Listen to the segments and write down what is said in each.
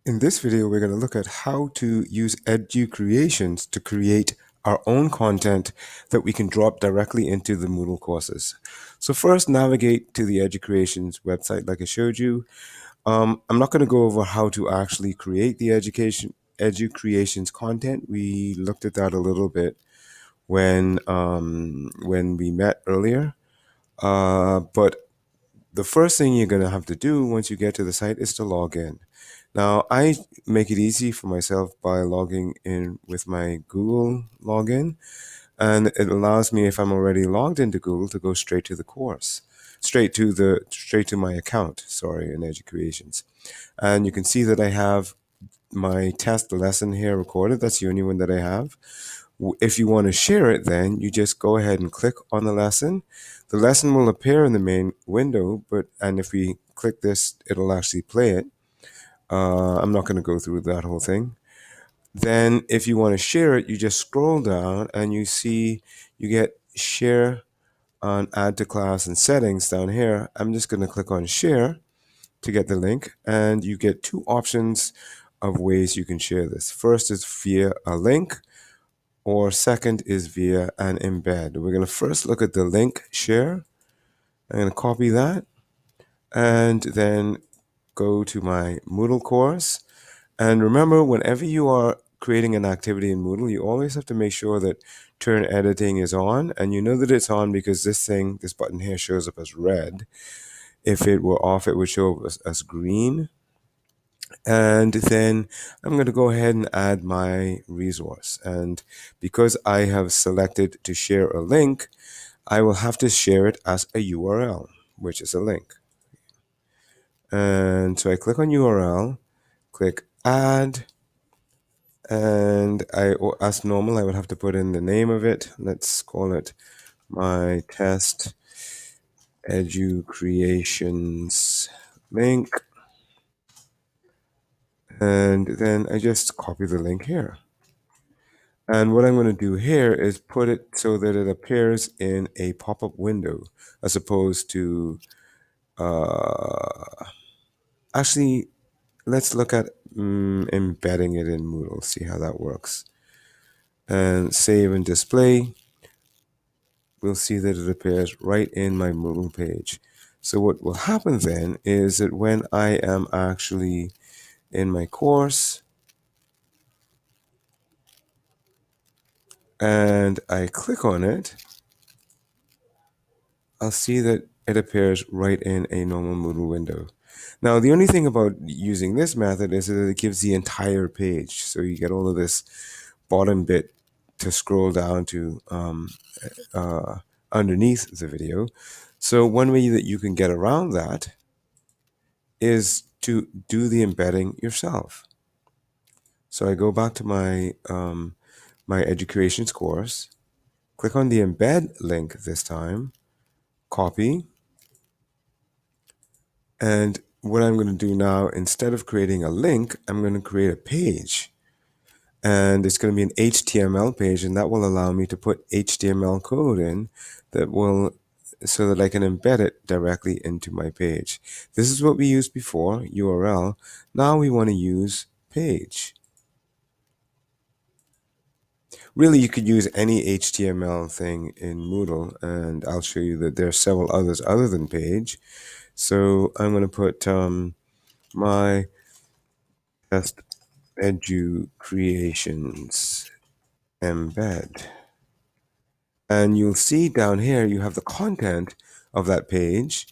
In this video, we're going to look at how to use educreations to create our own content that we can drop directly into the Moodle courses. So first, navigate to the educreations website like I showed you. I'm not going to go over how to actually create the educreations content. We looked at that a little bit when we met earlier. But the first thing you're going to have to do once you get to the site is to log in. Now, I make it easy for myself by logging in with my Google login, and it allows me, if I'm already logged into Google, to go straight to the course, straight to my account, sorry, in Educreations. And you can see that I have my test lesson here recorded. That's the only one that I have. If you want to share it, then you just go ahead and click on the lesson. The lesson will appear in the main window, and if we click this, it'll actually play it. I'm not going to go through that whole thing. Then, if you want to share it, you just scroll down and you get share on add to class and settings down here. I'm just going to click on share to get the link, and you get two options of ways you can share this. First is via a link, or second is via an embed. We're going to first look at the link share. I'm going to copy that and then go to my Moodle course. And remember, whenever you are creating an activity in Moodle, you always have to make sure that turn editing is on. And you know that it's on because this button here shows up as red. If it were off, it would show up as green. And then I'm going to go ahead and add my resource. And because I have selected to share a link, I will have to share it as a URL, which is a link. And so I click on URL, click add, and as normal, I would have to put in the name of it. Let's call it my test edu creations link. And then I just copy the link here. And what I'm going to do here is put it so that it appears in a pop-up window as opposed to, actually, let's look at embedding it in Moodle, see how that works. And save and display, we'll see that it appears right in my Moodle page. So what will happen then is that when I am actually in my course and I click on it, I'll see that it appears right in a normal Moodle window. Now, the only thing about using this method is that it gives the entire page. So you get all of this bottom bit to scroll down to underneath the video. So one way that you can get around that is to do the embedding yourself. So I go back to my educations course, click on the embed link this time, copy, and what I'm going to do now, instead of creating a link, I'm going to create a page. And it's going to be an HTML page, and that will allow me to put HTML code in so that I can embed it directly into my page. This is what we used before, URL. Now we want to use page. Really, you could use any HTML thing in Moodle, and I'll show you that there are several others other than page. So I'm going to put my test edu creations embed. And you'll see down here, you have the content of that page.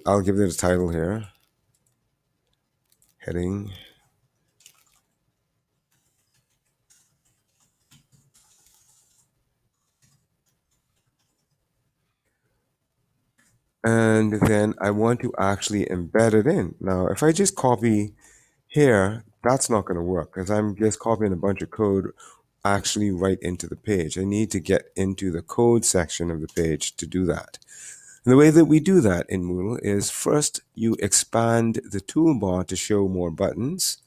I'll give it a title here, heading. And then I want to actually embed it in. Now, if I just copy here, that's not going to work because I'm just copying a bunch of code actually right into the page. I need to get into the code section of the page to do that. And the way that we do that in Moodle is first you expand the toolbar to show more buttons.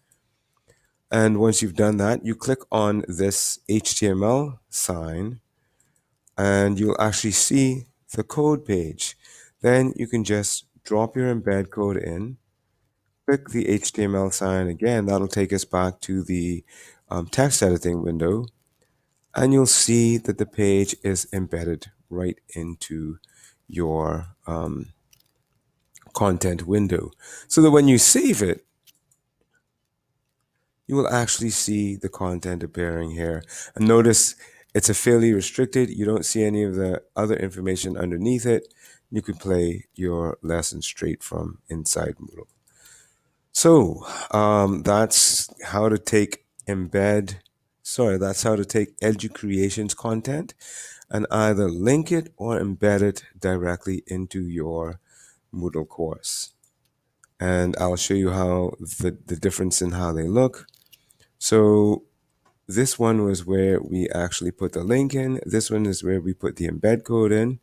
And once you've done that, you click on this HTML sign and you'll actually see the code page. Then you can just drop your embed code in, Click the HTML sign again. That'll take us back to the text editing window, and you'll see that the page is embedded right into your content window. So that when you save it, you will actually see the content appearing here. And notice it's a fairly restricted. You don't see any of the other information underneath it. You can play your lesson straight from inside Moodle. So that's how to take that's how to take educreations content and either link it or embed it directly into your Moodle course. And I'll show you how the difference in how they look. So this one was where we actually put the link in. This one is where we put the embed code in.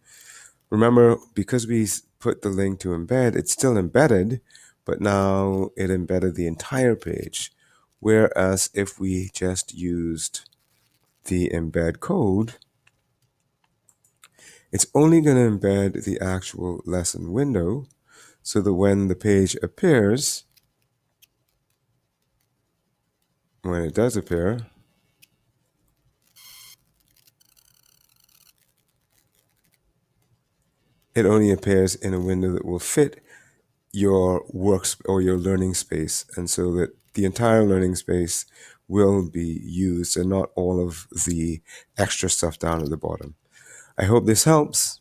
Remember, because we put the link to embed, it's still embedded, but now it embedded the entire page. Whereas if we just used the embed code, it's only going to embed the actual lesson window so that when the page appears, when it does appear, it only appears in a window that will fit your works or your learning space, and so that the entire learning space will be used and not all of the extra stuff down at the bottom. I hope this helps.